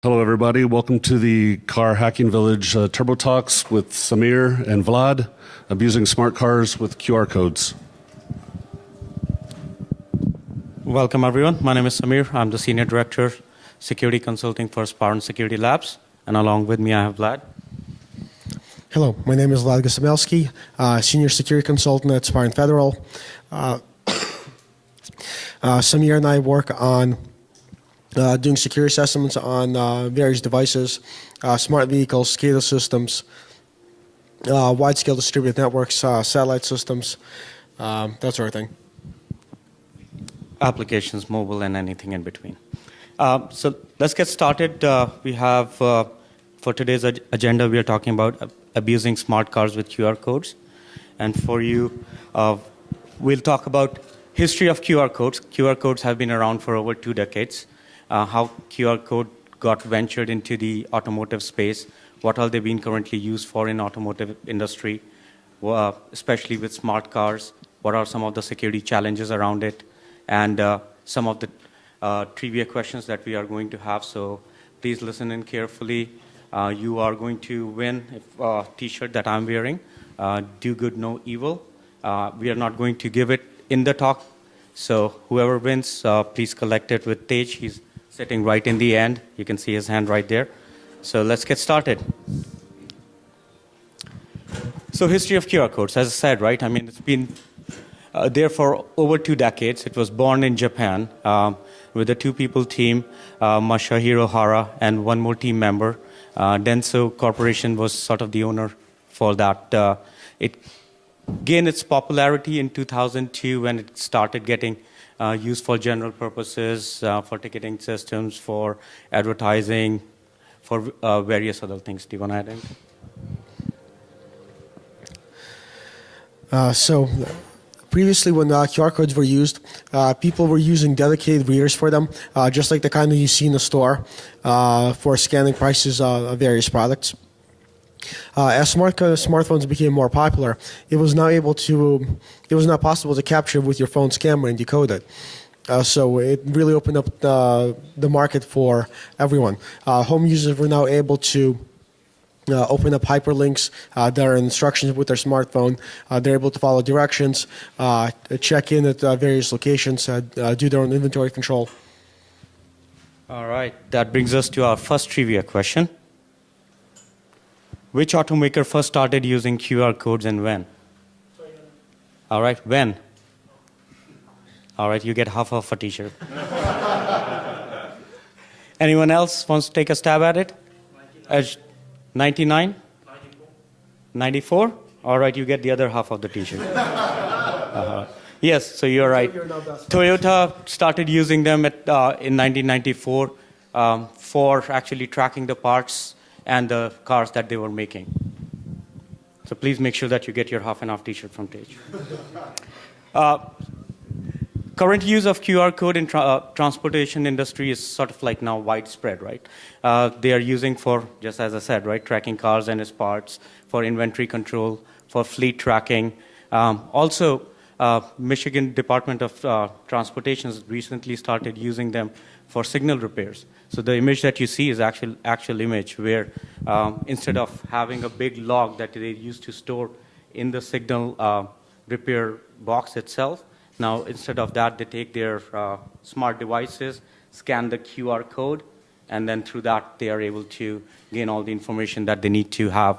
Hello, everybody. Welcome to the Car Hacking Village Turbo Talks with Samir and Vlad, abusing smart cars with QR codes. Welcome, everyone. My name is Samir. I'm the Senior Director, Security Consulting for Spartan Security Labs. And along with me, I have Vlad. Hello, my name is Vlad Gostomelsky, Senior Security Consultant at Spartan Federal. Samir and I work on doing security assessments on various devices, smart vehicles, SCADA systems, wide-scale distributed networks, satellite systems, that sort of thing. Applications, mobile, and anything in between. So let's get started. We have, for today's agenda, we are talking about abusing smart cars with QR codes. And for you, we'll talk about history of QR codes. QR codes have been around for over 2 decades. How QR code got ventured into the automotive space, what are they being currently used for in automotive industry, especially with smart cars, what are some of the security challenges around it, and some of the trivia questions that we are going to have. So please listen in carefully. You are going to win a t-shirt that I'm wearing, Do Good, No Evil. We are not going to give it in the talk, so whoever wins, please collect it with Tej. He's sitting right in the end. You can see his hand right there. So let's get started. So history of QR codes, as I said, right? I mean, it's been there for over 2 decades. It was born in Japan with a 2-people team, Masahiro Hara and one more team member. Denso Corporation was sort of the owner for that. It gained its popularity in 2002 when it started getting used for general purposes, for ticketing systems, for advertising, for various other things. Do you want to add anything? So previously when QR codes were used, people were using dedicated readers for them, just like the kind that you see in the store for scanning prices of various products. As smartphones became more popular, it was not possible to capture with your phone's camera and decode it. So it really opened up the market for everyone. Home users were now able to open up hyperlinks that are instructions with their smartphone. They're able to follow directions, check in at various locations, do their own inventory control. All right, that brings us to our first trivia question. Which automaker first started using QR codes and when? All right, when? All right, you get half of a t-shirt. Anyone else wants to take a stab at it? 99? 94? All right, you get the other half of the t-shirt. Yes, so you're right. Toyota started using them in 1994 for actually tracking the parts and the cars that they were making. So please make sure that you get your half and half t-shirt from Tej. Current use of QR code in transportation industry is sort of like now widespread, right? They are using for, just as I said, right, tracking cars and its parts, for inventory control, for fleet tracking. Also, Michigan Department of Transportation has recently started using them for signal repairs. So the image that you see is actual image where instead of having a big log that they used to store in the signal repair box itself, now instead of that, they take their smart devices, scan the QR code, and then through that, they are able to gain all the information that they need to have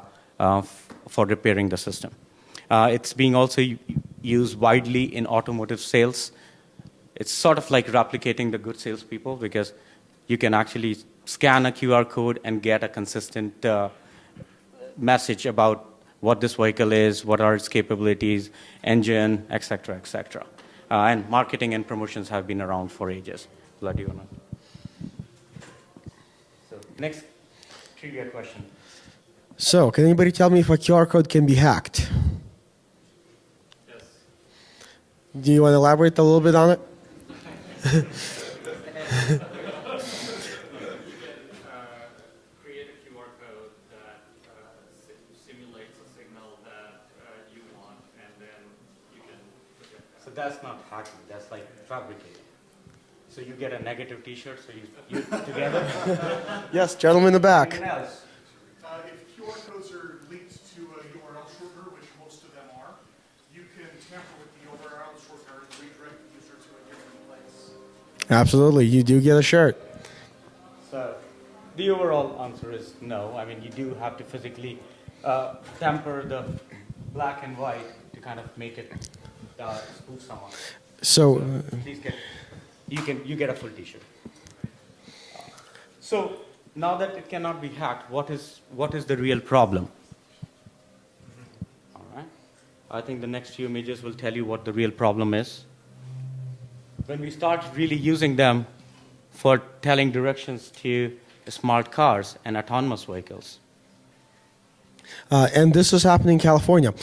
for repairing the system. It's being also used widely in automotive sales. It's sort of like replicating the good salespeople because you can actually scan a QR code and get a consistent message about what this vehicle is, what are its capabilities, engine, et cetera, et cetera. And marketing and promotions have been around for ages. Vlad, do you want to? So next trivia question. So can anybody tell me if a QR code can be hacked? Yes. Do you want to elaborate a little bit on it? Create a QR code that simulates a signal that you want, and then you can project that. So that's not hacking, that's like fabricating. So you get a negative T-shirt, so you together. Yes, gentleman in the back. Anyone else? If QR codes are linked to a URL shortener, which most of them are, you can tamper with the URL shortener and redirect the user to a different place. Absolutely, you do get a shirt. So the overall answer is no. I mean, you do have to physically temper the black and white to kind of make it spoof someone. So, Please you get a full T-shirt. So now that it cannot be hacked, what is the real problem? All right. I think the next few images will tell you what the real problem is. When we start really using them for telling directions to smart cars and autonomous vehicles. and this is happening in California.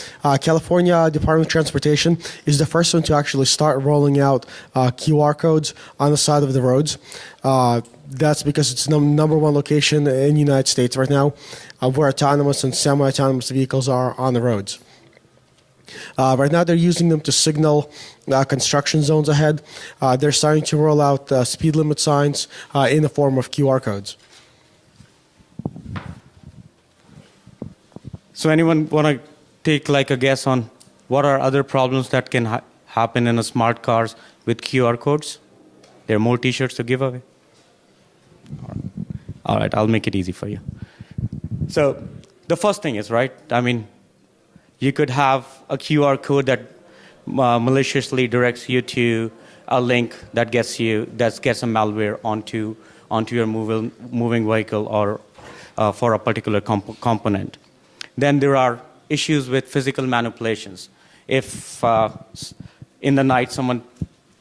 California Department of Transportation is the first one to actually start rolling out QR codes on the side of the roads. That's because it's the number one location in the United States right now where autonomous and semi-autonomous vehicles are on the roads. Right now, they're using them to signal construction zones ahead. They're starting to roll out speed limit signs in the form of QR codes. So anyone want to take like a guess on what are other problems that can happen in a smart cars with QR codes? There are more T-shirts to give away. All right, I'll make it easy for you. So the first thing is, right, I mean, you could have a QR code that maliciously directs you to a link that gets a malware onto your moving vehicle or for a particular component. Then there are issues with physical manipulations. If in the night someone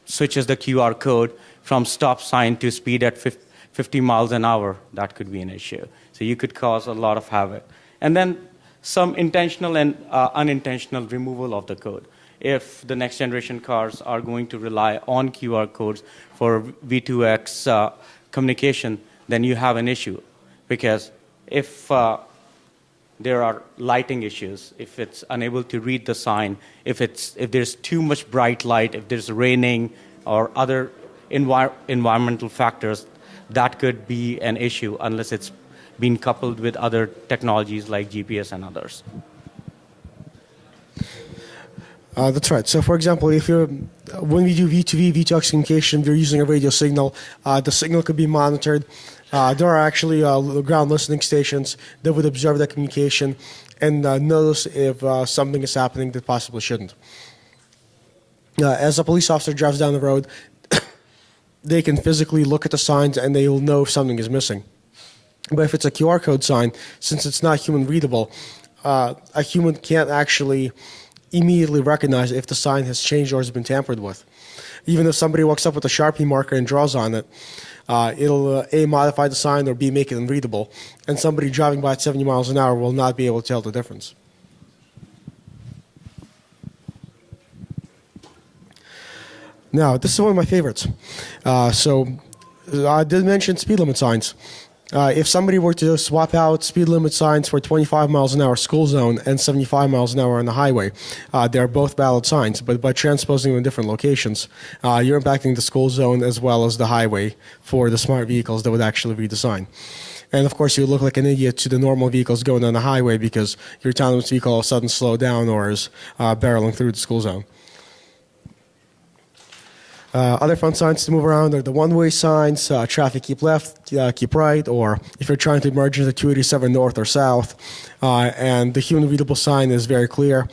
switches the QR code from stop sign to speed at 50 miles an hour, that could be an issue. So you could cause a lot of havoc. And then some intentional and unintentional removal of the code. If the next generation cars are going to rely on QR codes for V2X communication, then you have an issue. Because if there are lighting issues, if it's unable to read the sign, if there's too much bright light, if there's raining or other environmental factors, that could be an issue unless it's been coupled with other technologies like GPS and others. That's right. So, for example, when we do V2V, V2X communication, we're using a radio signal. The signal could be monitored. There are actually ground listening stations that would observe that communication and notice if something is happening that possibly shouldn't. As a police officer drives down the road, they can physically look at the signs and they will know if something is missing. But if it's a QR code sign, since it's not human readable, a human can't actually immediately recognize if the sign has changed or has been tampered with. Even if somebody walks up with a Sharpie marker and draws on it, it'll A, modify the sign, or B, make it unreadable. And somebody driving by at 70 miles an hour will not be able to tell the difference. Now, this is one of my favorites. I did mention speed limit signs. If somebody were to swap out speed limit signs for 25 miles an hour school zone and 75 miles an hour on the highway, they're both valid signs, but by transposing them in different locations, you're impacting the school zone as well as the highway for the smart vehicles that would actually read the sign. And of course, you look like an idiot to the normal vehicles going on the highway because your autonomous vehicle all of a sudden slowed down or is barreling through the school zone. Other fun signs to move around are the one-way signs, traffic keep left, keep right, or if you're trying to merge into 287 north or south, and the human-readable sign is very clear,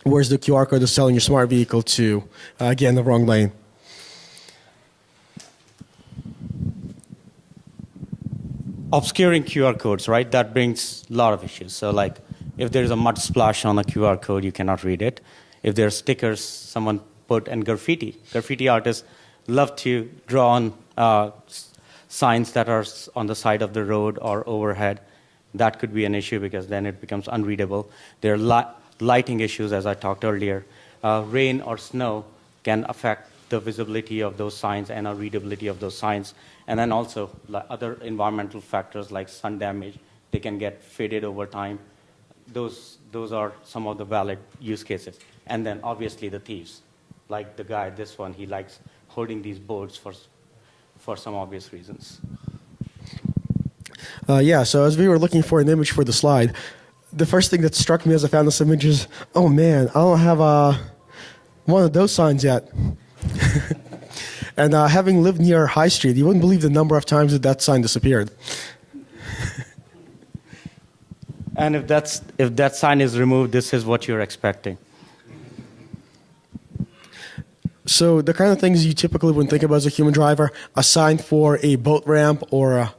whereas the QR code is telling your smart vehicle to get in the wrong lane. Obscuring QR codes, right? That brings a lot of issues. So like if there's a mud splash on a QR code, you cannot read it. If there are stickers, someone put and graffiti artists love to draw on signs that are on the side of the road or overhead. That could be an issue because then it becomes unreadable. There are lighting issues, as I talked earlier. Rain or snow can affect the visibility of those signs and our readability of those signs. And then also other environmental factors like sun damage, they can get faded over time. Those are some of the valid use cases. And then obviously the thieves. Like the guy, this one, he likes holding these boards for some obvious reasons. Yeah, so as we were looking for an image for the slide, the first thing that struck me as I found this image is, oh man, I don't have one of those signs yet. And having lived near High Street, you wouldn't believe the number of times that sign disappeared. And if that sign is removed, this is what you're expecting. So the kind of things you typically wouldn't think about as a human driver, a sign for a boat ramp or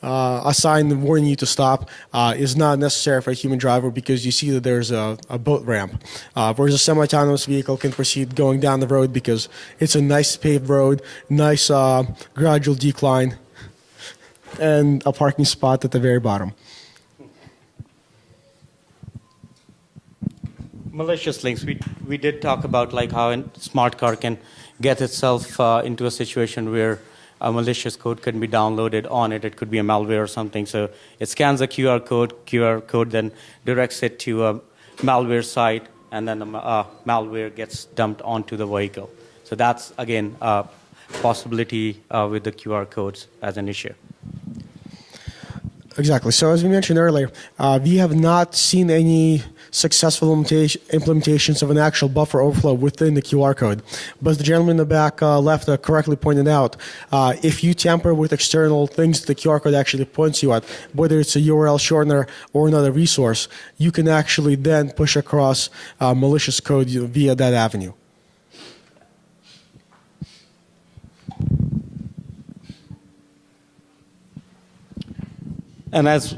a sign warning you to stop is not necessary for a human driver because you see that there's a boat ramp. Whereas a semi-autonomous vehicle can proceed going down the road because it's a nice paved road, nice gradual decline, and a parking spot at the very bottom. Malicious links. We did talk about like how a smart car can get itself into a situation where a malicious code can be downloaded on it. It could be a malware or something. So it scans a QR code then directs it to a malware site, and then the malware gets dumped onto the vehicle. So that's, again, a possibility with the QR codes as an issue. Exactly. So as we mentioned earlier, we have not seen any successful implementations of an actual buffer overflow within the QR code. But as the gentleman in the back left correctly pointed out, if you tamper with external things the QR code actually points you at, whether it's a URL shortener or another resource, you can actually then push across malicious code via that avenue. And as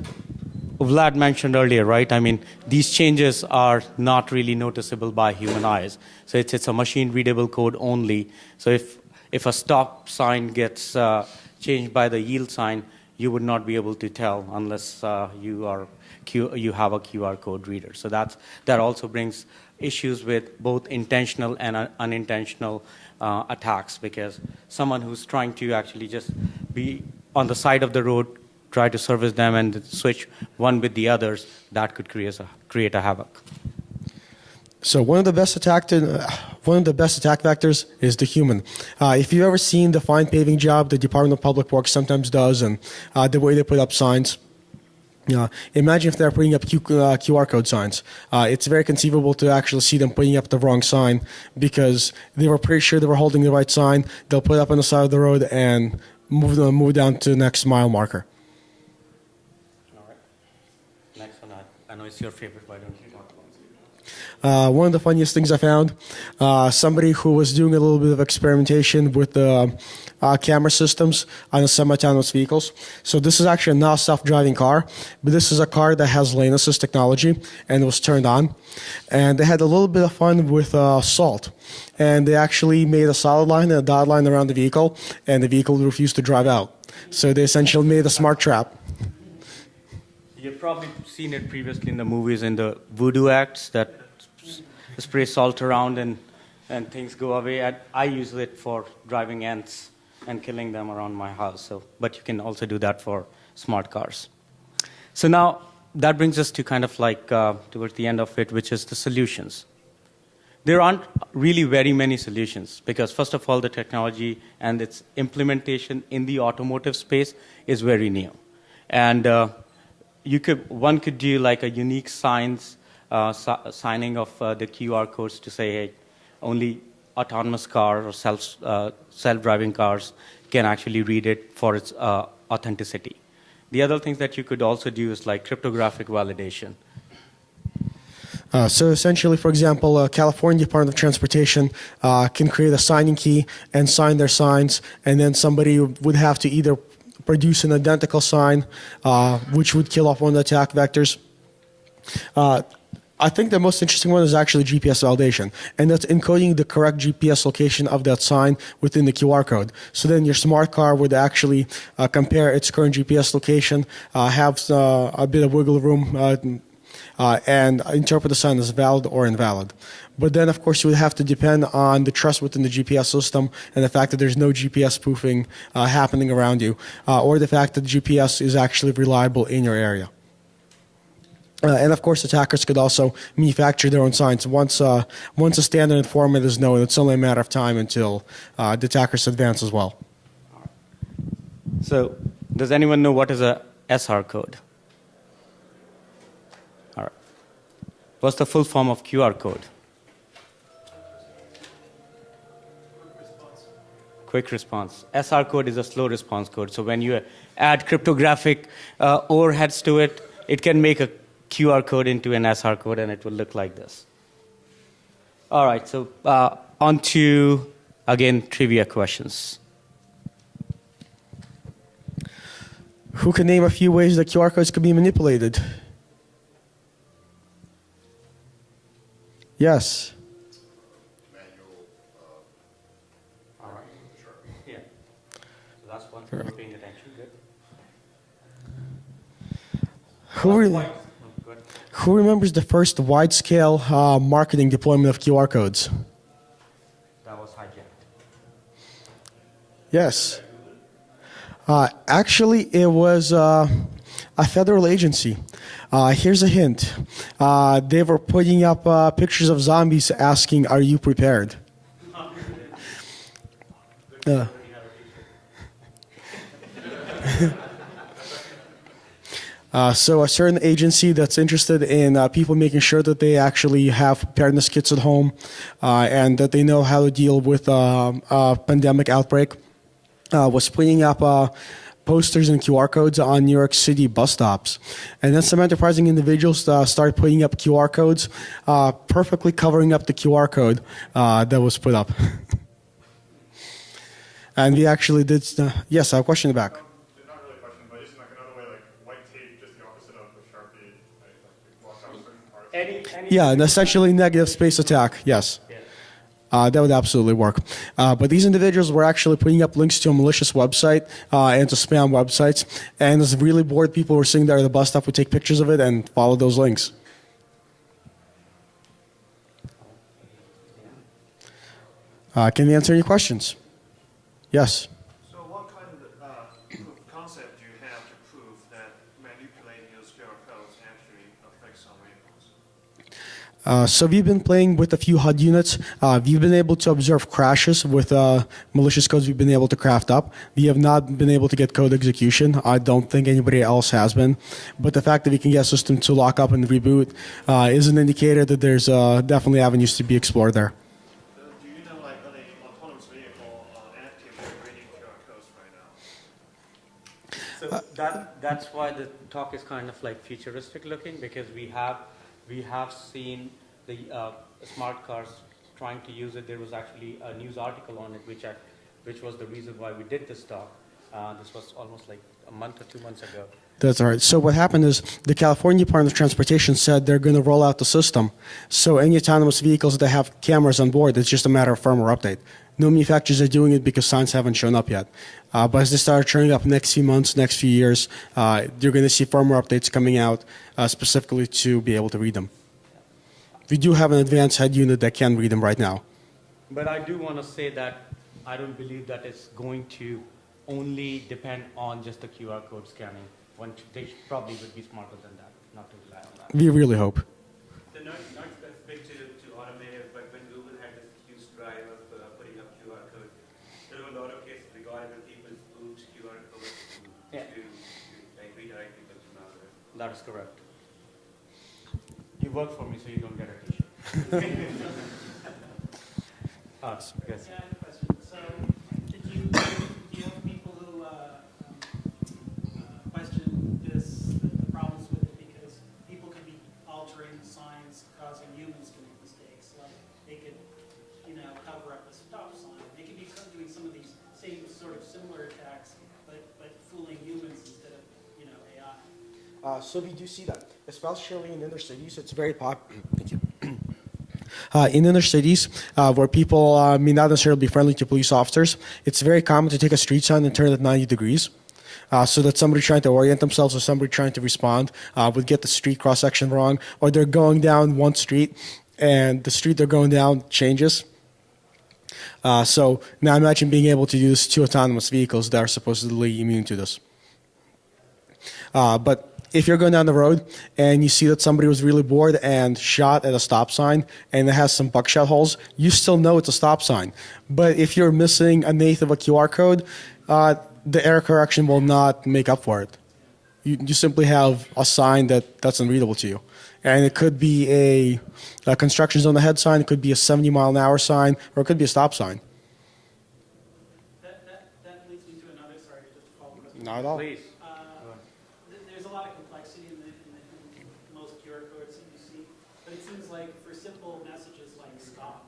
Vlad mentioned earlier, right? I mean, these changes are not really noticeable by human eyes. So it's a machine-readable code only. So if a stop sign gets changed by the yield sign, you would not be able to tell unless you have a QR code reader. So that also brings issues with both intentional and unintentional attacks, because someone who's trying to actually just be on the side of the road, try to service them and switch one with the others, that could create a havoc. So one of the best attack vectors is the human. If you've ever seen the fine paving job the Department of Public Works sometimes does, and the way they put up signs, imagine if they're putting up QR code signs. It's very conceivable to actually see them putting up the wrong sign because they were pretty sure they were holding the right sign. They'll put it up on the side of the road and move down to the next mile marker. I know it's your favorite, why don't you talk about it? One of the funniest things I found, somebody who was doing a little bit of experimentation with the camera systems on the semi-autonomous vehicles. So this is actually not a self-driving car, but this is a car that has lane assist technology, and it was turned on. And they had a little bit of fun with salt. And they actually made a solid line and a dotted line around the vehicle, and the vehicle refused to drive out. So they essentially made a smart trap. You've probably seen it previously in the movies, in the voodoo acts that spray salt around and things go away. I use it for driving ants and killing them around my house. But you can also do that for smart cars. So now that brings us to kind of like towards the end of it, which is the solutions. There aren't really very many solutions because, first of all, the technology and its implementation in the automotive space is very new. And one could do like a unique signing of the QR codes to say, hey, only autonomous cars or self-driving cars can actually read it for its authenticity. The other things that you could also do is like cryptographic validation. So essentially, for example, California Department of Transportation can create a signing key and sign their signs, and then somebody would have to either produce an identical sign, which would kill off one of the attack vectors. I think the most interesting one is actually GPS validation, and that's encoding the correct GPS location of that sign within the QR code. So then your smart car would actually compare its current GPS location, have a bit of wiggle room, and interpret the sign as valid or invalid. But then, of course, you would have to depend on the trust within the GPS system and the fact that there's no GPS spoofing happening around you, or the fact that the GPS is actually reliable in your area. And of course, attackers could also manufacture their own signs. Once a standard format is known, it's only a matter of time until the attackers advance as well. So, does anyone know what is a SR code? All right. What's the full form of QR code? Quick response. SR code is a slow response code. So when you add cryptographic overheads to it, it can make a QR code into an SR code, and it will look like this. All right, so on to, again, trivia questions. Who can name a few ways that QR codes could be manipulated? Yes. All right. Sure. Yeah. So that's one for paying attention. Good. Who remembers the first wide-scale marketing deployment of QR codes? That was hijacked. Yes. Actually, it was a federal agency. Here's a hint. They were putting up pictures of zombies asking, "Are you prepared?" So a certain agency that's interested in people making sure that they actually have preparedness kits at home and that they know how to deal with a pandemic outbreak was putting up posters and QR codes on New York City bus stops. And then some enterprising individuals started putting up QR codes, perfectly covering up the QR code that was put up. And we actually did, yes, I have a question in the back. Not really a question, but isn't like another way, like white tape, just the opposite of the Sharpie, like block out certain parts? Yeah, an essentially negative space attack, yes. That would absolutely work. But these individuals were actually putting up links to a malicious website and to spam websites. And as really bored people were sitting there at the bus stop would take pictures of it and follow those links. Can we answer any questions? Yes. So what kind of proof of concept do you have to prove that manipulating those QR codes actually affects some vehicles? So we've been playing with a few HUD units. We've been able to observe crashes with malicious codes we've been able to craft up. We have not been able to get code execution. I don't think anybody else has been. But the fact that we can get a system to lock up and reboot is an indicator that there's definitely avenues to be explored there. Do you know, like, are they autonomous vehicle actively reading QR codes right now? So that's why the talk is kind of like futuristic looking, because we have seen the smart cars trying to use it. There was actually a news article on it, which was the reason why we did this talk. This was almost like a month or 2 months ago. That's all right. So what happened is the California Department of Transportation said they're going to roll out the system. So any autonomous vehicles that have cameras on board, it's just a matter of firmware update. No manufacturers are doing it because signs haven't shown up yet. But as they start showing up next few months, next few years, you're going to see firmware updates coming out specifically to be able to read them. We do have an advanced head unit that can read them right now. But I do want to say that I don't believe that it's going to only depend on just the QR code scanning. They probably would be smarter than that, not to rely on that. We really hope. So not specific to automotive, but when Google had this huge drive of putting up QR codes, there were a lot of cases regarding when people spoofed QR codes to like redirect people to malware. That is correct. You work for me, so you don't get a t-shirt. Yes. Yeah, I have a question. So, do you have people who question the problems with it because people could be altering signs, causing humans to make mistakes? Like they could, cover up a stop sign. They could be doing some of these same sort of similar attacks, but fooling humans instead of AI. So we do see that, especially in inner cities. It's very popular. Thank you. In inner cities, where people may not necessarily be friendly to police officers, it's very common to take a street sign and turn it 90 degrees. So that somebody trying to orient themselves or somebody trying to respond would get the street cross-section wrong, or they're going down one street and the street they're going down changes. So now imagine being able to use two autonomous vehicles that are supposedly immune to this. But if you're going down the road and you see that somebody was really bored and shot at a stop sign and it has some buckshot holes, you still know it's a stop sign. But if you're missing an eighth of a QR code, the error correction will not make up for it. You simply have a sign that's unreadable to you. And it could be a construction zone ahead sign, it could be a 70-mile-an-hour sign, or it could be a stop sign. That leads me to another, sorry, just to follow up. Not at all. Please. There's a lot of complexity in most QR codes that you see, but it seems like for simple messages like stop,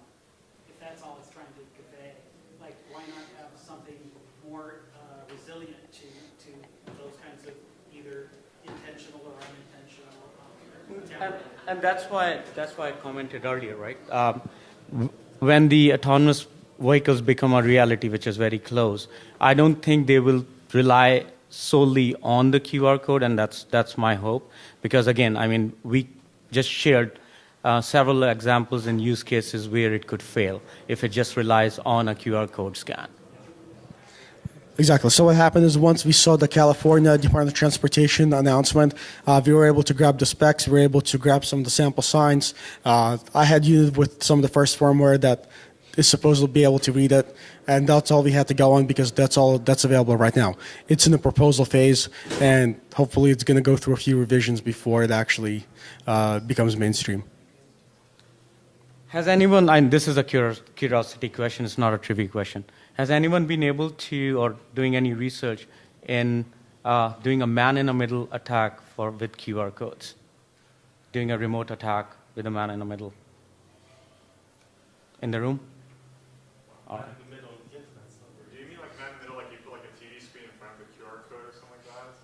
if that's all it's trying to convey, like why not have something more resilient to those kinds of either intentional or unintentional And that's why I commented earlier, right? When the autonomous vehicles become a reality, which is very close, I don't think they will rely solely on the QR code, and that's my hope. Because again, I mean, we just shared several examples and use cases where it could fail if it just relies on a QR code scan. Exactly. So what happened is once we saw the California Department of Transportation announcement, we were able to grab the specs, we were able to grab some of the sample signs. I had used with some of the first firmware that is supposed to be able to read it, and that's all we had to go on because that's all that's available right now. It's in the proposal phase, and hopefully it's going to go through a few revisions before it actually becomes mainstream. Has anyone, and this is a curiosity question, it's not a trivia question, has anyone been able to, or doing any research in doing a man-in-the-middle attack with QR codes? Doing a remote attack with a man in the middle? In the room? Man in the middle, do you mean like man in the middle, like you put like a TV screen in front of a QR code or something like that?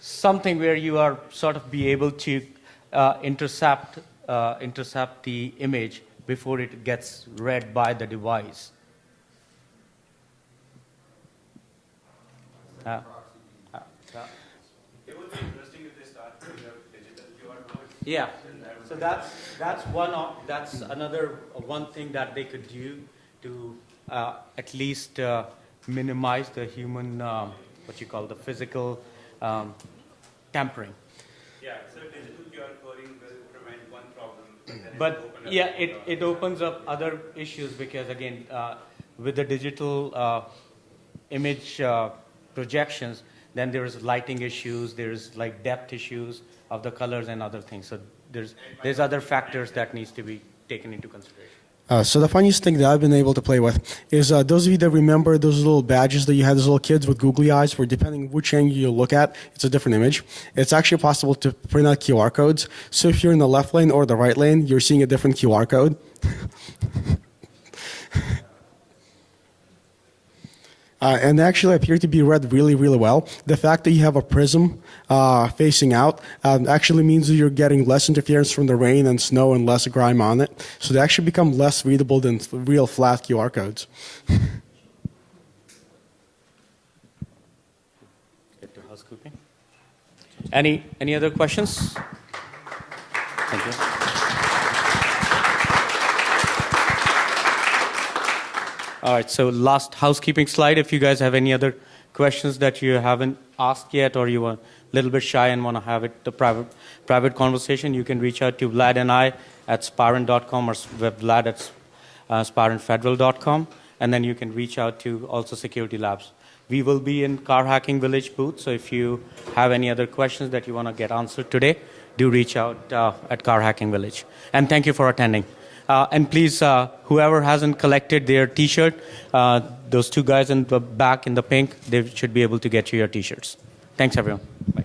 Something where you are sort of be able to intercept the image before it gets read by the device. It would be interesting if they start putting up digital QR codes. Yeah. So that's another one thing that they could do to at least minimize the human the physical tampering. Yeah, so digital QR coding will prevent one problem. But yeah, it opens up other issues because again, with the digital image projections, then there's lighting issues, there's like depth issues of the colors and other things. So there's other factors that needs to be taken into consideration. So the funniest thing that I've been able to play with is those of you that remember those little badges that you had, those little kids with googly eyes, where depending which angle you look at, it's a different image. It's actually possible to print out QR codes. So if you're in the left lane or the right lane, you're seeing a different QR code. And they actually appear to be read really, really well. The fact that you have a prism facing out actually means that you're getting less interference from the rain and snow and less grime on it. So they actually become less readable than real flat QR codes. Get to housekeeping. Any other questions? Thank you. All right, so last housekeeping slide. If you guys have any other questions that you haven't asked yet, or you are a little bit shy and want to have it a private conversation, you can reach out to Vlad and I at sparent.com or Vlad at sparentfederal.com, and then you can reach out to also Security Labs. We will be in Car Hacking Village booth, so if you have any other questions that you want to get answered today, do reach out at Car Hacking Village. And thank you for attending. And please, whoever hasn't collected their T-shirt, those two guys in the back in the pink, they should be able to get you your T-shirts. Thanks, everyone. Bye.